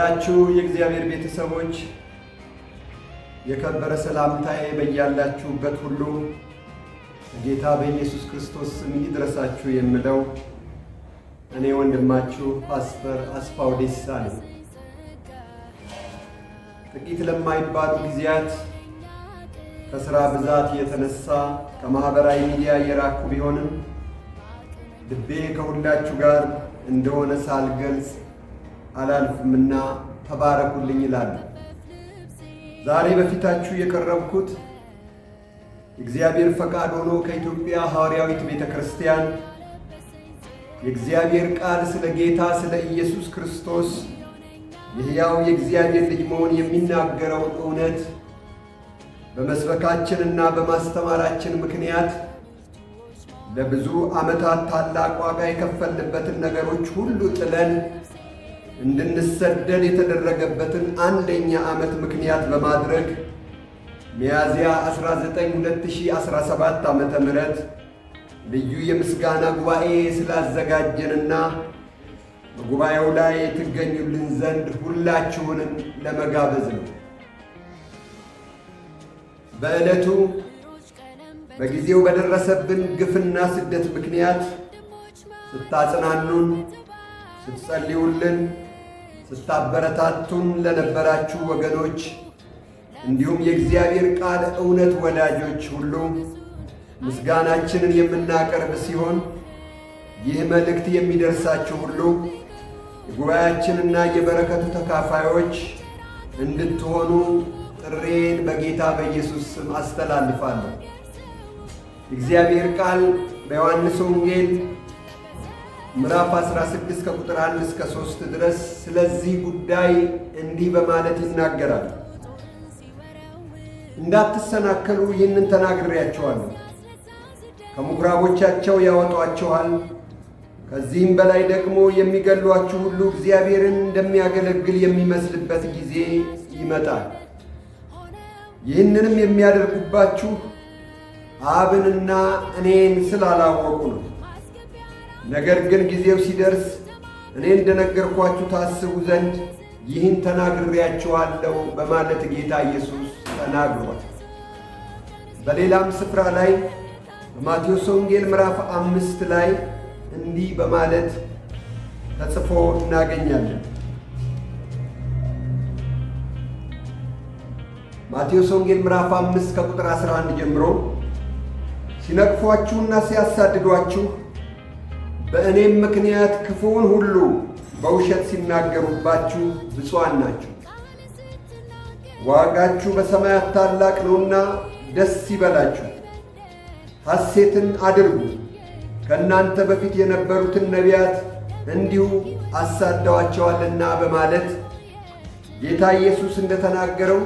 የተከበራችሁ የእግዚአብሔር ቤተሰቦች የከበረ ሰላምታዬ በያላችሁበት ሁሉ ጌታ በኢየሱስ ክርስቶስ ስም ይድረሳችሁ የምለው እኔ ወንድማችሁ ፓስተር አስፋው ዴሳ ነኝ። ጥቂት ለማይባሉ ጊዜያት ከሥራ ብዛት የተነሳ ከማህበራዊ ሚዲያ የራኩ ቢሆንም ልቤ ከሁላችሁ ጋር እንደሆነ ሳልገልጽ አላልፍምና ተባረኩልኝ እላለሁ። ዛሬ በፊታችሁ የቀረብኩት የእግዚአብሔር ፈቃድ ሆኖ ከኢትዮጵያ ሐዋርያዊት ቤተ ክርስቲያን የእግዚአብሔር ቃል ስለ ጌታ ስለ ኢየሱስ ክርስቶስ የሕያው የእግዚአብሔር ልጅ መሆን የሚናገረውን እውነት በመስበካችንና በማስተማራችን ምክንያት ለብዙ ዓመታት ታላቅ ዋጋ የከፈልበትን ነገሮች ሁሉ ጥለን እንድንሰደድ የተደረገበትን አንደኛ ዓመት ምክንያት በማድረግ ሚያዝያ 19 2017 ዓ.ም ልዩ የምስጋና ጉባኤ ስላዘጋጀንና በጉባኤው ላይ ትገኙልን ዘንድ ሁላችሁንም ለመጋበዝ ነው። በዕለቱ በጊዜው በደረሰብን ግፍና ስደት ምክንያት ስታጽናኑን፣ ስትጸልዩልን፣ ስታበረታቱን ለነበራችሁ ወገኖች እንዲሁም የእግዚአብሔር ቃል እውነት ወዳጆች ሁሉ ምስጋናችንን የምናቀርብ ሲሆን ይህ መልእክት የሚደርሳችሁ ሁሉ የጉባኤያችንና የበረከቱ ተካፋዮች እንድትሆኑ ጥሬን በጌታ በኢየሱስ ስም አስተላልፋለሁ። የእግዚአብሔር ቃል በዮሐንስ ወንጌል ምዕራፍ 16 ከቁጥር 1 እስከ 3 ድረስ ስለዚህ ጉዳይ እንዲህ በማለት ይናገራል። እንዳትሰናከሉ ይህንን ተናግሬያችኋለሁ። ከምኵራቦቻቸው ያወጧችኋል፣ ከዚህም በላይ ደግሞ የሚገድሏችሁ ሁሉ እግዚአብሔርን እንደሚያገለግል የሚመስልበት ጊዜ ይመጣል። ይህንንም የሚያደርጉባችሁ አብንና እኔን ስላላወቁ ነው። ነገር ግን ጊዜው ሲደርስ እኔ እንደነገርኳችሁ ታስቡ ዘንድ ይህን ተናግሬያችኋለሁ በማለት ጌታ ኢየሱስ ተናግሯል። በሌላም ስፍራ ላይ በማቴዎስ ወንጌል ምዕራፍ 5 ላይ እንዲህ በማለት ተጽፎ እናገኛለን። ማቴዎስ ወንጌል ምዕራፍ 5 ከቁጥር 11 ጀምሮ ሲነቅፏችሁና ሲያሳድዷችሁ በእኔም ምክንያት ክፉውን ሁሉ በውሸት ሲናገሩባችሁ ብፁዓን ናችሁ። ዋጋችሁ በሰማያት ታላቅ ነውና ደስ ይበላችሁ፣ ሐሴትን አድርጉ። ከእናንተ በፊት የነበሩትን ነቢያት እንዲሁ አሳደዋቸዋልና በማለት ጌታ ኢየሱስ እንደተናገረው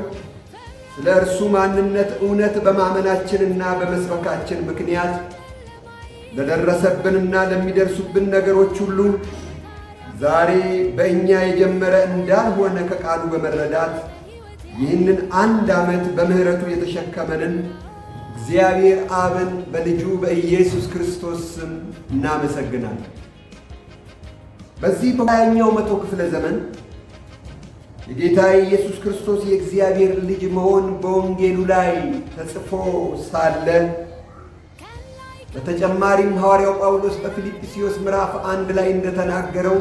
ስለ እርሱ ማንነት እውነት በማመናችንና በመስበካችን ምክንያት ለደረሰብንና ለሚደርሱብን ነገሮች ሁሉ ዛሬ በእኛ የጀመረ እንዳልሆነ ከቃሉ በመረዳት ይህንን 1 ዓመት በምሕረቱ የተሸከመንን እግዚአብሔር አብን በልጁ በኢየሱስ ክርስቶስ ስም እናመሰግናለን። በዚህ በ20ኛው መቶ ክፍለ ዘመን የጌታ ኢየሱስ ክርስቶስ የእግዚአብሔር ልጅ መሆን በወንጌሉ ላይ ተጽፎ ሳለ በተጨማሪም ሐዋርያው ጳውሎስ በፊልጵስዩስ ምዕራፍ 1 ላይ እንደተናገረው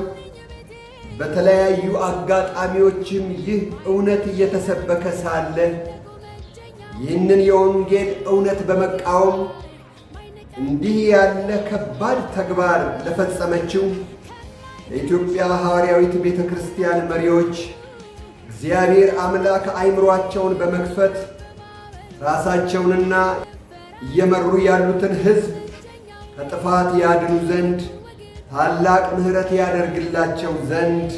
በተለያዩ አጋጣሚዎችም ይህ እውነት እየተሰበከ ሳለ ይህንን የወንጌል እውነት በመቃወም እንዲህ ያለ ከባድ ተግባር ለፈጸመችው ለኢትዮጵያ ሐዋርያዊት ቤተ ክርስቲያን መሪዎች እግዚአብሔር አምላክ አእምሮአቸውን በመክፈት ራሳቸውንና እየመሩ ያሉትን ሕዝብ ከጥፋት ያድኑ ዘንድ ታላቅ ምሕረት ያደርግላቸው ዘንድ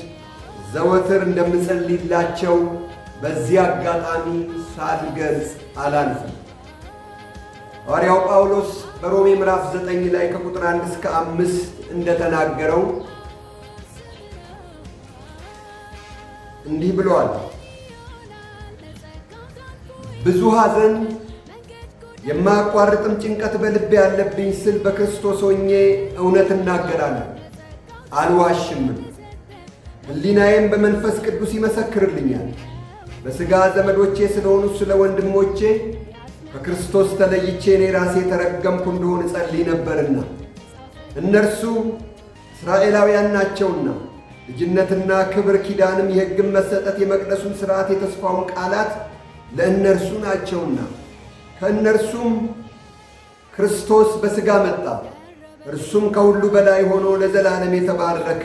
ዘወትር እንደምጸልይላቸው በዚህ አጋጣሚ ሳልገልጽ አላልፍም። ሐዋርያው ጳውሎስ በሮሜ ምዕራፍ 9 ላይ ከቁጥር 1 እስከ 5 እንደተናገረው እንዲህ ብለዋል። ብዙ ሐዘን የማያቋርጥም ጭንቀት በልቤ ያለብኝ ስል በክርስቶስ ሆኜ እውነት እናገራለሁ፣ አልዋሽም። ሕሊናዬም በመንፈስ ቅዱስ ይመሰክርልኛል። በሥጋ ዘመዶቼ ስለሆኑ ስለ ወንድሞቼ ከክርስቶስ ተለይቼ እኔ ራሴ ተረገምኩ እንደሆን እጸልይ ነበርና እነርሱ እስራኤላውያን ናቸውና ልጅነትና ክብር፣ ኪዳንም፣ የሕግም መሰጠት፣ የመቅደሱን ሥርዓት፣ የተስፋውን ቃላት ለእነርሱ ናቸውና ከእነርሱም ክርስቶስ በሥጋ መጣ። እርሱም ከሁሉ በላይ ሆኖ ለዘላለም የተባረከ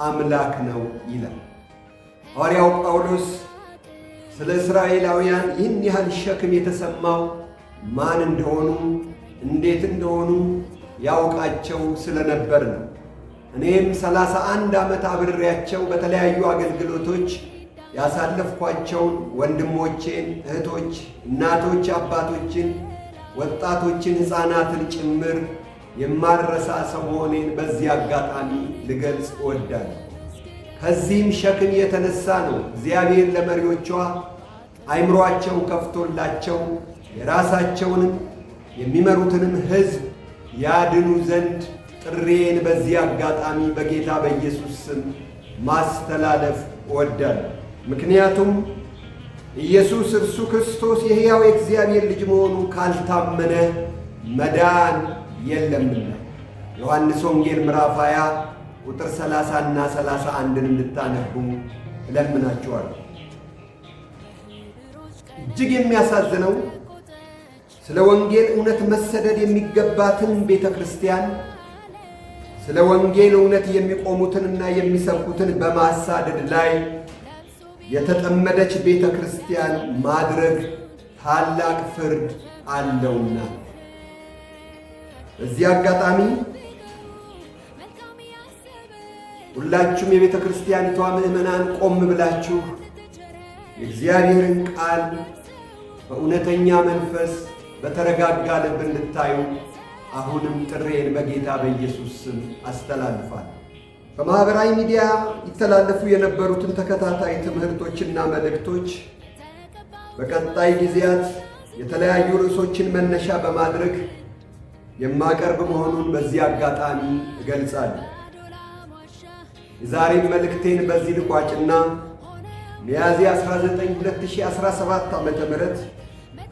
አምላክ ነው ይላል ሐዋርያው ጳውሎስ። ስለ እስራኤላውያን ይህን ያህል ሸክም የተሰማው ማን እንደሆኑ እንዴት እንደሆኑ ያውቃቸው ስለነበር ነው። እኔም 31 ዓመት አብሬያቸው በተለያዩ አገልግሎቶች ያሳለፍኳቸውን ወንድሞቼን፣ እህቶች፣ እናቶች፣ አባቶችን፣ ወጣቶችን፣ ሕፃናትን ጭምር የማረሳ ሰው መሆኔን በዚህ አጋጣሚ ልገልጽ እወዳለሁ። ከዚህም ሸክም የተነሳ ነው እግዚአብሔር ለመሪዎቿ አእምሮአቸው ከፍቶላቸው የራሳቸውንም የሚመሩትንም ሕዝብ ያድኑ ዘንድ ጥሬን በዚህ አጋጣሚ በጌታ በኢየሱስ ስም ማስተላለፍ እወዳለሁ። ምክንያቱም ኢየሱስ እርሱ ክርስቶስ የሕያው የእግዚአብሔር ልጅ መሆኑ ካልታመነ መዳን የለምና። ዮሐንስ ወንጌል ምዕራፍ 20 ቁጥር 30 እና 31ን እንድታነቡ እለምናችኋለሁ። እጅግ የሚያሳዝነው ስለ ወንጌል እውነት መሰደድ የሚገባትን ቤተ ክርስቲያን ስለ ወንጌል እውነት የሚቆሙትንና የሚሰብኩትን በማሳደድ ላይ የተጠመደች ቤተ ክርስቲያን ማድረግ ታላቅ ፍርድ አለውና። በዚህ አጋጣሚ ሁላችሁም የቤተ ክርስቲያኒቷ ምዕመናን ቆም ብላችሁ የእግዚአብሔርን ቃል በእውነተኛ መንፈስ በተረጋጋ ልብ እንድታዩ አሁንም ጥሬን በጌታ በኢየሱስ ስም አስተላልፋለሁ። በማኅበራዊ ሚዲያ ይተላለፉ የነበሩትን ተከታታይ ትምህርቶችና መልእክቶች በቀጣይ ጊዜያት የተለያዩ ርዕሶችን መነሻ በማድረግ የማቀርብ መሆኑን በዚህ አጋጣሚ እገልጻለሁ። የዛሬም መልእክቴን በዚህ ልቋጭና ሚያዝያ 19 2017 ዓ.ም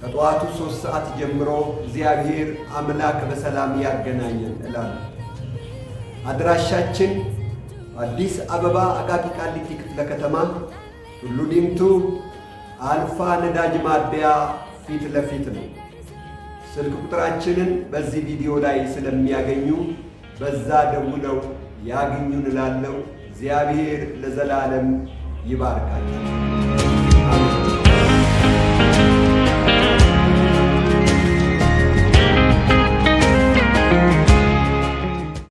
ከጠዋቱ 3 ሰዓት ጀምሮ እግዚአብሔር አምላክ በሰላም ያገናኘን እላለሁ። አድራሻችን አዲስ አበባ አቃቂ ቃሊቲ ክፍለ ከተማ ቱሉ ዲምቱ አልፋ ነዳጅ ማደያ ፊት ለፊት ነው። ስልክ ቁጥራችንን በዚህ ቪዲዮ ላይ ስለሚያገኙ በዛ ደውለው ያግኙን እላለሁ። እግዚአብሔር ለዘላለም ይባርካችሁ።